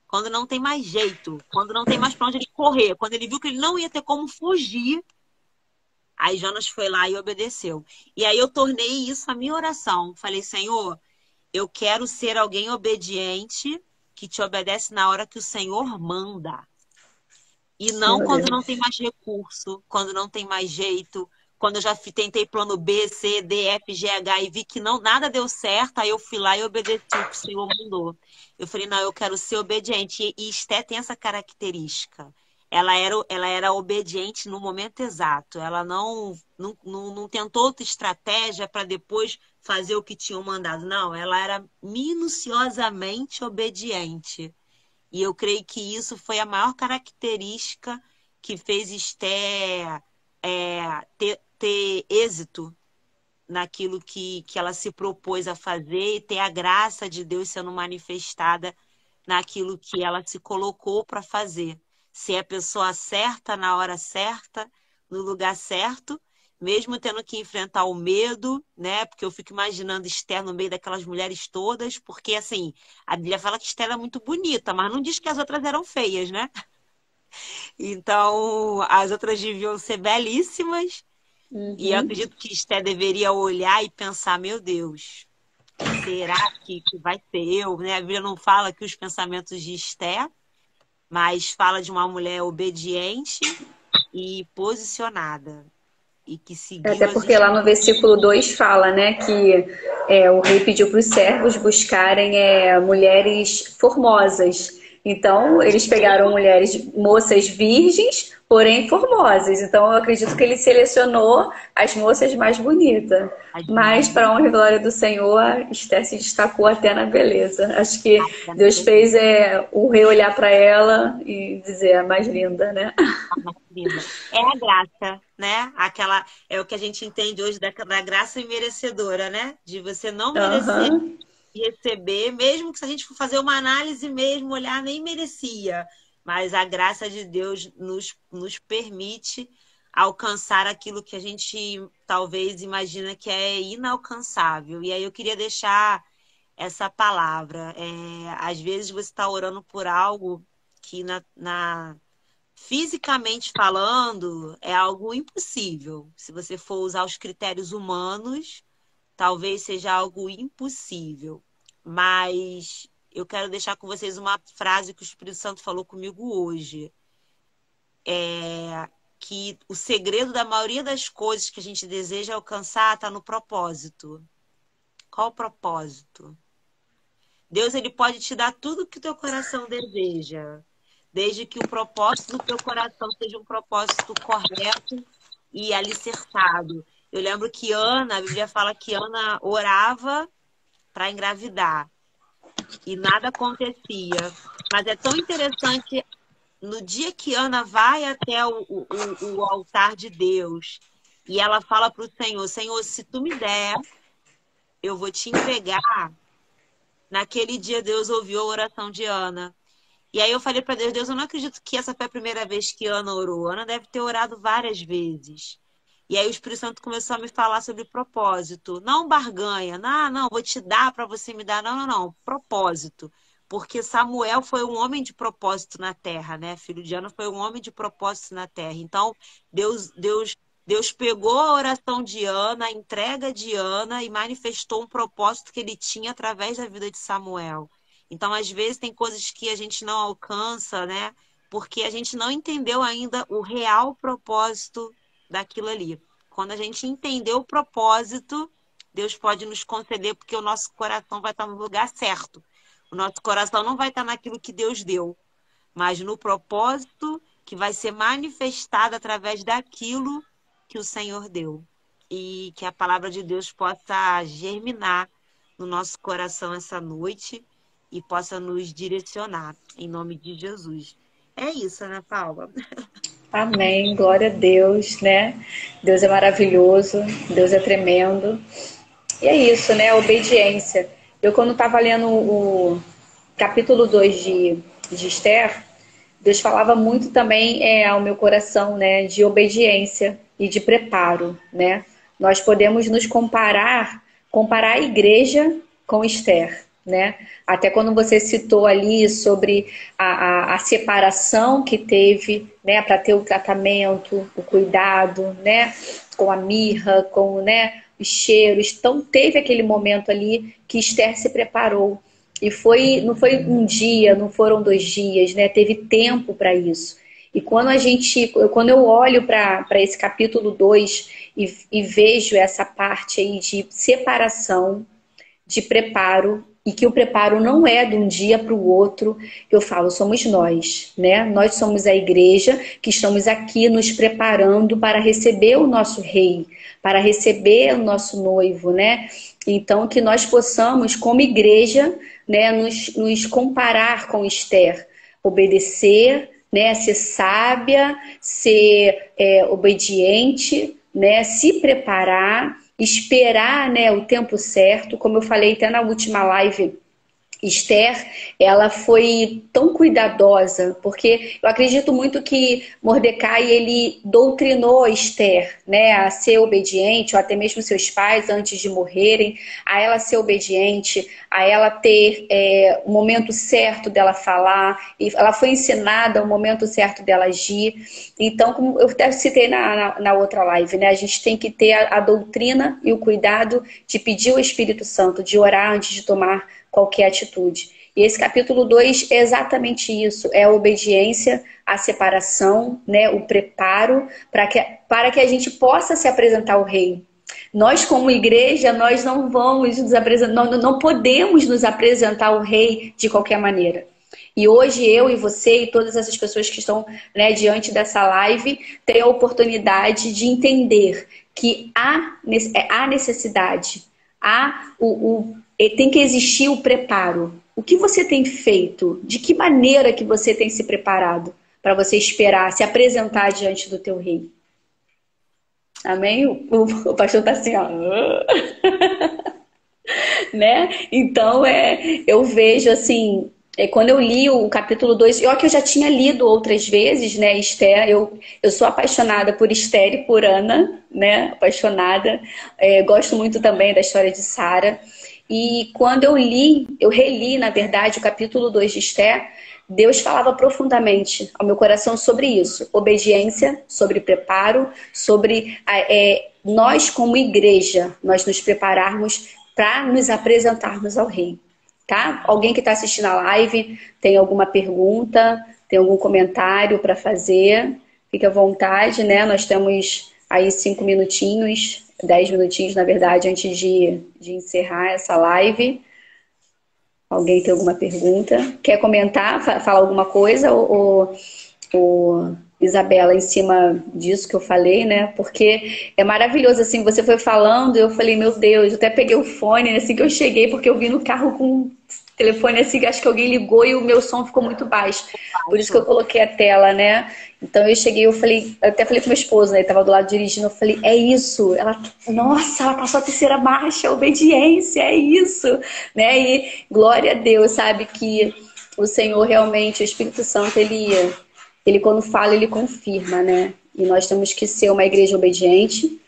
Quando não tem mais jeito. Quando não tem mais pra onde ele correr. Quando ele viu que ele não ia ter como fugir. Aí Jonas foi lá e obedeceu. E aí eu tornei isso a minha oração. Falei, Senhor, eu quero ser alguém obediente que te obedece na hora que o Senhor manda. E não Meu quando não Deus. tem mais recurso, quando não tem mais jeito, quando eu já tentei plano B, C, D, F, G, H e vi que não, nada deu certo, aí eu fui lá e obedeci o que o Senhor mandou. Eu falei, não, eu quero ser obediente. E Esté tem essa característica. Ela era obediente no momento exato. Ela não tentou outra estratégia para depois fazer o que tinham mandado. Não, ela era minuciosamente obediente. E eu creio que isso foi a maior característica que fez Esté ter êxito naquilo que ela se propôs a fazer e ter a graça de Deus sendo manifestada naquilo que ela se colocou para fazer. Ser a pessoa certa na hora certa, no lugar certo, mesmo tendo que enfrentar o medo, né? Porque eu fico imaginando Esther no meio daquelas mulheres todas, porque assim, a Bíblia fala que Esther era muito bonita, mas não diz que as outras eram feias, né? Então, as outras deviam ser belíssimas, e eu Uhum. acredito que Esther deveria olhar e pensar, meu Deus, será que vai ser eu? Né? A Bíblia não fala que os pensamentos de Esther, mas fala de uma mulher obediente e posicionada, e que Até seguiu as porque lá no instruções. versículo 2 fala, né, que o rei pediu para os servos buscarem mulheres formosas. Então, eles pegaram mulheres, moças virgens, porém formosas. Então, eu acredito que ele selecionou as moças mais bonitas. As mais Mas, para a honra e bonitas. glória do Senhor, a Esther se destacou até na beleza. Acho que Deus fez o rei olhar para ela e dizer a mais linda, né? Linda. É a graça, né? Aquela é o que a gente entende hoje da graça imerecedora, né? De você não merecer Aham. e receber, mesmo que se a gente for fazer uma análise mesmo, olhar, nem merecia. Mas a graça de Deus nos permite alcançar aquilo que a gente talvez imagina que é inalcançável. E aí eu queria deixar essa palavra. Às vezes você está orando por algo que fisicamente falando, é algo impossível. Se você for usar os critérios humanos, talvez seja algo impossível. Mas eu quero deixar com vocês uma frase que o Espírito Santo falou comigo hoje. Que o segredo da maioria das coisas que a gente deseja alcançar está no propósito. Qual o propósito? Deus, ele pode te dar tudo que o teu coração deseja, desde que o propósito do teu coração seja um propósito correto e alicerçado. Eu lembro que Ana, a Bíblia fala que Ana orava para engravidar e nada acontecia. Mas é tão interessante, no dia que Ana vai até o altar de Deus e ela fala para o Senhor, Senhor, se tu me der, eu vou te entregar. Naquele dia Deus ouviu a oração de Ana. E aí eu falei para Deus, Deus, eu não acredito que essa foi a primeira vez que Ana orou. Ana deve ter orado várias vezes. E aí o Espírito Santo começou a me falar sobre propósito. Não barganha, não, vou te dar para você me dar. Não, não, não, propósito. Porque Samuel foi um homem de propósito na terra, né? Filho de Ana foi um homem de propósito na terra. Então, Deus pegou a oração de Ana, a entrega de Ana e manifestou um propósito que ele tinha através da vida de Samuel. Então, às vezes, tem coisas que a gente não alcança, né? Porque a gente não entendeu ainda o real propósito daquilo ali. Quando a gente entender o propósito, Deus pode nos conceder, porque o nosso coração vai estar no lugar certo. O nosso coração não vai estar naquilo que Deus deu, mas no propósito que vai ser manifestado através daquilo que o Senhor deu. E que a palavra de Deus possa germinar no nosso coração essa noite e possa nos direcionar, em nome de Jesus. É isso, né, Paula? Amém, glória a Deus, né? Deus é maravilhoso, Deus é tremendo. E é isso, né? Obediência. Eu, quando estava lendo o capítulo 2 de Esther, Deus falava muito também ao meu coração, né? De obediência e de preparo, né? nós podemos nos comparar a igreja com Esther, né? Até quando você citou ali sobre a separação que teve, né, para ter o tratamento, o cuidado, né, com a mirra, com, né, os cheiros. Então teve aquele momento ali que Esther se preparou. E não foi um dia, não foram 2 dias, né? Teve tempo para isso. E quando eu olho para esse capítulo 2 e vejo essa parte aí de separação, de preparo, e que o preparo não é de um dia para o outro, eu falo, somos nós, né? Nós somos a igreja que estamos aqui nos preparando para receber o nosso rei, para receber o nosso noivo, né? Então, que nós possamos, como igreja, né, nos comparar com Esther, obedecer, né, ser sábia, ser obediente, né, se preparar, esperar, né, o tempo certo. Como eu falei até na última live, Esther, ela foi tão cuidadosa, porque eu acredito muito que Mordecai, ele doutrinou Esther, né, a ser obediente, ou até mesmo seus pais antes de morrerem, a ela ser obediente, a ela ter o momento certo dela falar, e ela foi ensinada o momento certo dela agir. Então, como eu até citei na outra live, né, a gente tem que ter a doutrina e o cuidado de pedir o Espírito Santo, de orar antes de tomar qualquer atitude. E esse capítulo 2 é exatamente isso, é a obediência, a separação, né, o preparo para que a gente possa se apresentar ao rei. Nós, como igreja, nós não vamos nos apresentar, não podemos nos apresentar ao rei de qualquer maneira. E hoje eu e você e todas essas pessoas que estão, né, diante dessa live têm a oportunidade de entender que há necessidade, tem que existir o preparo. O que você tem feito? De que maneira que você tem se preparado para você esperar, se apresentar diante do teu rei? Amém? O pastor está assim, ó. Né? Então, eu vejo assim, quando eu li o capítulo 2, que eu já tinha lido outras vezes, né, Esther, eu sou apaixonada por Esther e por Ana, né, apaixonada, gosto muito também da história de Sara, e quando eu reli, na verdade, o capítulo 2 de Esther, Deus falava profundamente ao meu coração sobre isso, obediência, sobre preparo, sobre nós como igreja, nós nos prepararmos para nos apresentarmos ao rei, tá? Alguém que está assistindo a live tem alguma pergunta, tem algum comentário para fazer, fique à vontade, né? Nós temos aí 5 minutinhos, 10 minutinhos, na verdade, antes de encerrar essa live. Alguém tem alguma pergunta? Quer comentar, falar alguma coisa? Ou Isabela, em cima disso que eu falei, né? Porque é maravilhoso, assim, você foi falando, eu falei, meu Deus, eu até peguei o fone assim que eu cheguei, porque eu vim no carro com o telefone assim, acho que alguém ligou e o meu som ficou muito baixo. Por isso que eu coloquei a tela, né? Então eu cheguei, eu até falei pro meu esposo, né? Ele tava do lado dirigindo, eu falei, é isso. Nossa, ela passou a terceira marcha, obediência, é isso, né? E glória a Deus, sabe, que o Senhor realmente, o Espírito Santo, ele quando fala, ele confirma, né? E nós temos que ser uma igreja obediente,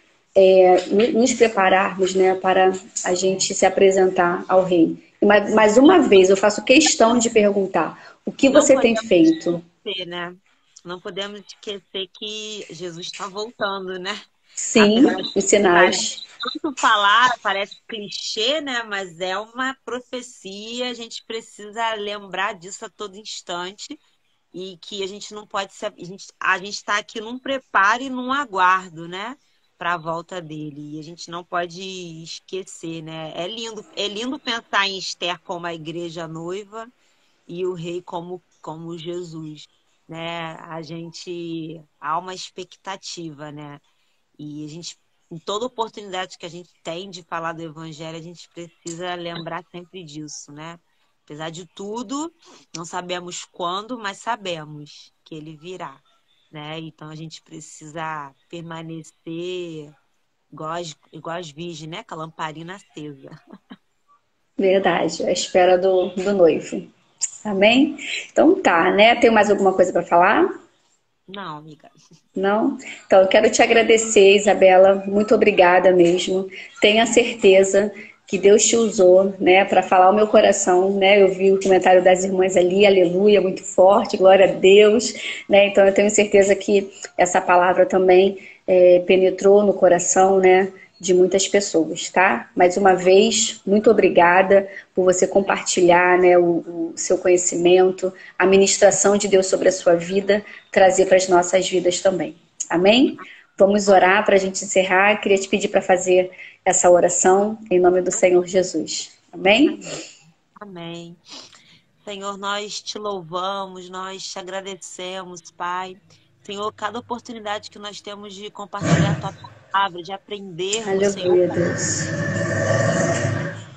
nos prepararmos, né, para a gente se apresentar ao rei. E mais uma vez, eu faço questão de perguntar, o que você tem feito? Esquecer, né? Não podemos esquecer que Jesus está voltando, né? Sim, os sinais. Tanto falar, parece clichê, né? Mas é uma profecia, a gente precisa lembrar disso a todo instante. E que a gente não pode ser. A gente está aqui num preparo e num aguardo, né? Para a volta dele. E a gente não pode esquecer, né? É lindo pensar em Esther como a igreja noiva e o rei como Jesus, né? Há uma expectativa, né? E a gente, em toda oportunidade que a gente tem de falar do evangelho, a gente precisa lembrar sempre disso, né? Apesar de tudo, não sabemos quando, mas sabemos que ele virá, né? Então a gente precisa permanecer igual as virgens, né? Com a lamparina acesa. Verdade, à espera do noivo. Amém? Então tá, né? Tem mais alguma coisa para falar? Não, amiga. Não? Então, eu quero te agradecer, Isabela. Muito obrigada mesmo. Tenha certeza que Deus te usou, né, para falar o meu coração, né? Eu vi o comentário das irmãs ali, aleluia, muito forte, glória a Deus, né? Então, eu tenho certeza que essa palavra também penetrou no coração, né, de muitas pessoas, tá? Mais uma vez, muito obrigada por você compartilhar, né, o seu conhecimento, a ministração de Deus sobre a sua vida, trazer para as nossas vidas também. Amém? Vamos orar para a gente encerrar. Queria te pedir para fazer essa oração em nome do Senhor Jesus. Amém? Amém. Amém. Senhor, nós te louvamos, nós te agradecemos, Pai. Senhor, cada oportunidade que nós temos de compartilhar a tua palavra, de aprendermos, Senhor, Aleluia, Deus.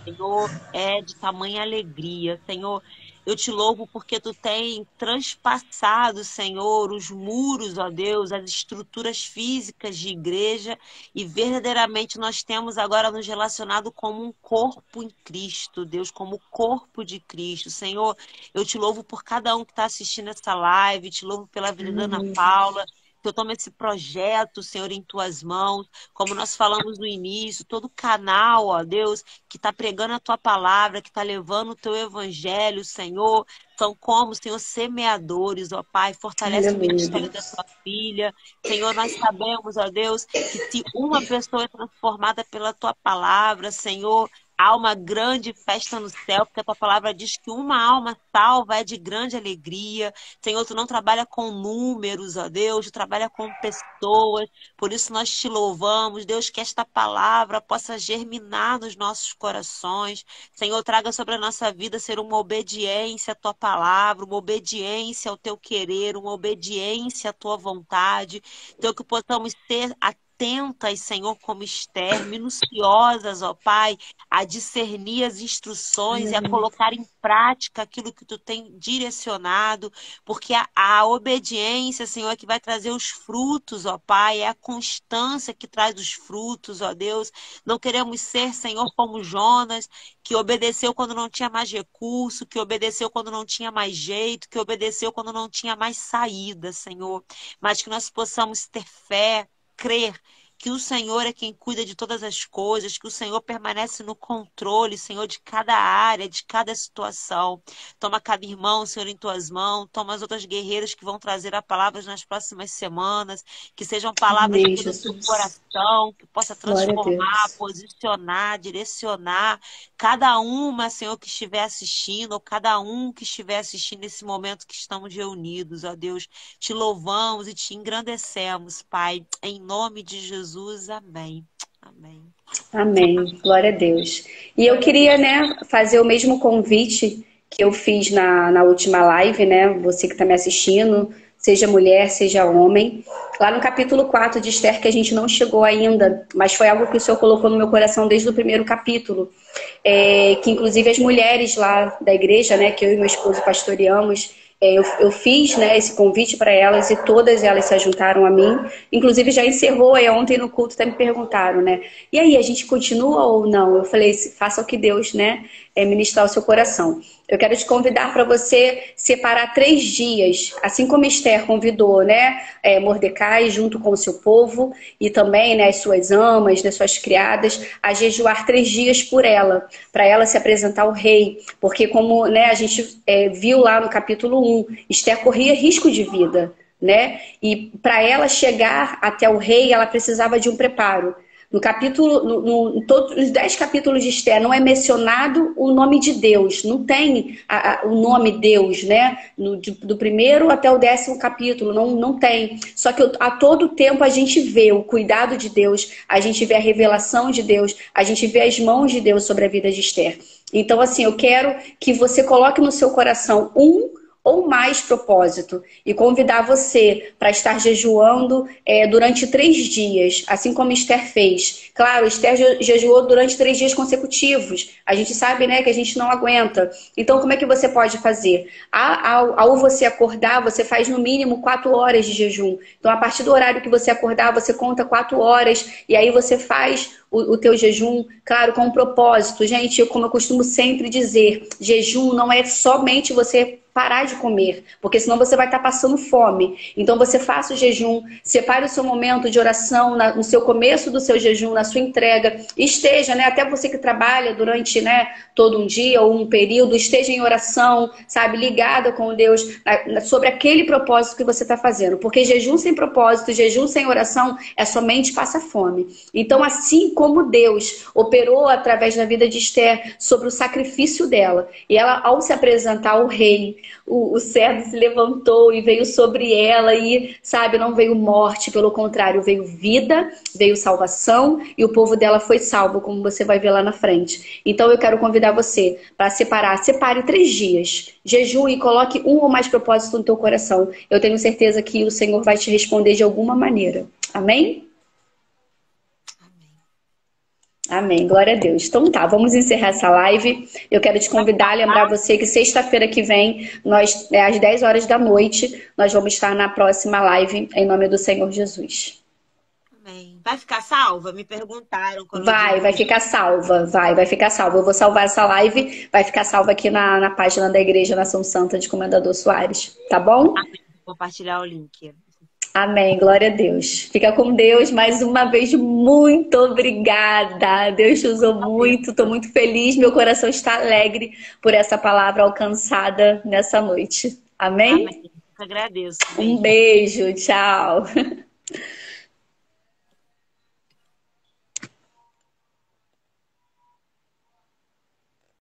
Senhor, é de tamanha alegria. Senhor, eu te louvo porque tu tem transpassado, Senhor, os muros, ó Deus, as estruturas físicas de igreja e verdadeiramente nós temos agora nos relacionado como um corpo em Cristo, Deus, como o corpo de Cristo. Senhor, eu te louvo por cada um que está assistindo essa live, te louvo pela vida da Ana Paula. Que eu tomo esse projeto, Senhor, em tuas mãos, como nós falamos no início, todo canal, ó Deus, que está pregando a tua palavra, que está levando o teu evangelho, Senhor, são como, Senhor, semeadores, ó Pai, fortalece o Aleluia, ministério da Deus. tua filha. Senhor, nós sabemos, ó Deus, que se uma pessoa é transformada pela tua palavra, Senhor, há uma grande festa no céu, porque a tua palavra diz que uma alma salva é de grande alegria. Senhor, tu não trabalha com números, ó Deus, tu trabalha com pessoas. Por isso nós te louvamos, Deus, que esta palavra possa germinar nos nossos corações. Senhor, traga sobre a nossa vida ser uma obediência à tua palavra, uma obediência ao teu querer, uma obediência à tua vontade. Então, que possamos ser atentas, Senhor, como Esther, minuciosas, ó Pai, a discernir as instruções e a Aleluia. colocar em prática aquilo que tu tem direcionado, porque a obediência, Senhor, é que vai trazer os frutos, ó Pai, é a constância que traz os frutos, ó Deus. Não queremos ser, Senhor, como Jonas, que obedeceu quando não tinha mais recurso, que obedeceu quando não tinha mais jeito, que obedeceu quando não tinha mais saída, Senhor, mas que nós possamos ter fé, crer que o Senhor é quem cuida de todas as coisas, que o Senhor permanece no controle, Senhor, de cada área, de cada situação. Toma cada irmão, Senhor, em tuas mãos, toma as outras guerreiras que vão trazer a palavras nas próximas semanas, que sejam palavras Amém, do teu Jesus. coração, que possa Glória a transformar, Deus. posicionar, direcionar cada uma, Senhor, que estiver assistindo, ou cada um que estiver assistindo nesse momento que estamos reunidos, ó Deus. Te louvamos e te engrandecemos, Pai, em nome de Jesus, amém. Amém. Amém. Glória a Deus. E eu Glória a queria, Deus. né, fazer o mesmo convite que eu fiz na última live, né? Você que está me assistindo, seja mulher, seja homem. Lá no capítulo 4 de Esther, que a gente não chegou ainda, mas foi algo que o Senhor colocou no meu coração desde o primeiro capítulo. Que inclusive as mulheres lá da igreja, né, que eu e meu esposo pastoreamos, eu fiz, né, esse convite para elas e todas elas se juntaram a mim. Inclusive já encerrou, ontem no culto até me perguntaram, né? E aí, a gente continua ou não? Eu falei, faça o que Deus, né, ministrar o seu coração. Eu quero te convidar para você separar 3 dias, assim como Esther convidou, né, Mordecai junto com o seu povo e também, né, as suas amas, né, suas criadas, a jejuar 3 dias por ela, para ela se apresentar ao rei, porque como, né, a gente viu lá no capítulo 1, Esther corria risco de vida, né, e para ela chegar até o rei, ela precisava de um preparo. No capítulo, em todos os 10 capítulos de Esther, não é mencionado o nome de Deus, não tem o nome Deus, né? Do primeiro até o 10º capítulo, não tem. Só que a todo tempo a gente vê o cuidado de Deus, a gente vê a revelação de Deus, a gente vê as mãos de Deus sobre a vida de Esther. Então, assim, eu quero que você coloque no seu coração ou mais propósito e convidar você para estar jejuando durante 3 dias, assim como Esther fez. Claro, Esther jejuou durante 3 dias consecutivos. A gente sabe, né, que a gente não aguenta. Então, como é que você pode fazer? Ao você acordar, você faz no mínimo 4 horas de jejum. Então, a partir do horário que você acordar, você conta 4 horas e aí você faz o teu jejum, claro, com um propósito. Gente, como eu costumo sempre dizer, jejum não é somente você parar de comer, porque senão você vai estar passando fome. Então você faça o jejum, separe o seu momento de oração no seu começo do seu jejum, na sua entrega, esteja, né, até você que trabalha durante, né, todo um dia ou um período, esteja em oração, sabe, ligada com Deus sobre aquele propósito que você está fazendo, porque jejum sem propósito, jejum sem oração é somente passa fome. Então, assim como Deus operou através da vida de Esther sobre o sacrifício dela, e ela, ao se apresentar ao rei, o servo se levantou e veio sobre ela e, sabe, não veio morte, pelo contrário, veio vida, veio salvação e o povo dela foi salvo, como você vai ver lá na frente. Então eu quero convidar você para separe 3 dias, jejum e coloque um ou mais propósitos no teu coração. Eu tenho certeza que o Senhor vai te responder de alguma maneira. Amém? Amém, glória a Deus. Então tá, vamos encerrar essa live. Eu quero te convidar, lembrar você que sexta-feira que vem, às 10 horas da noite, nós vamos estar na próxima live, em nome do Senhor Jesus. Amém. Vai ficar salva? Me perguntaram. Vai ficar salva, vai ficar salva. Eu vou salvar essa live, vai ficar salva aqui na página da Igreja Nação Santa de Comendador Soares, tá bom? Amém. Vou compartilhar o link. Amém, glória a Deus. Fica com Deus, mais uma vez, muito obrigada. Deus te usou muito, estou muito feliz, meu coração está alegre por essa palavra alcançada nessa noite. Amém? Amém. Eu agradeço. Um beijo, tchau.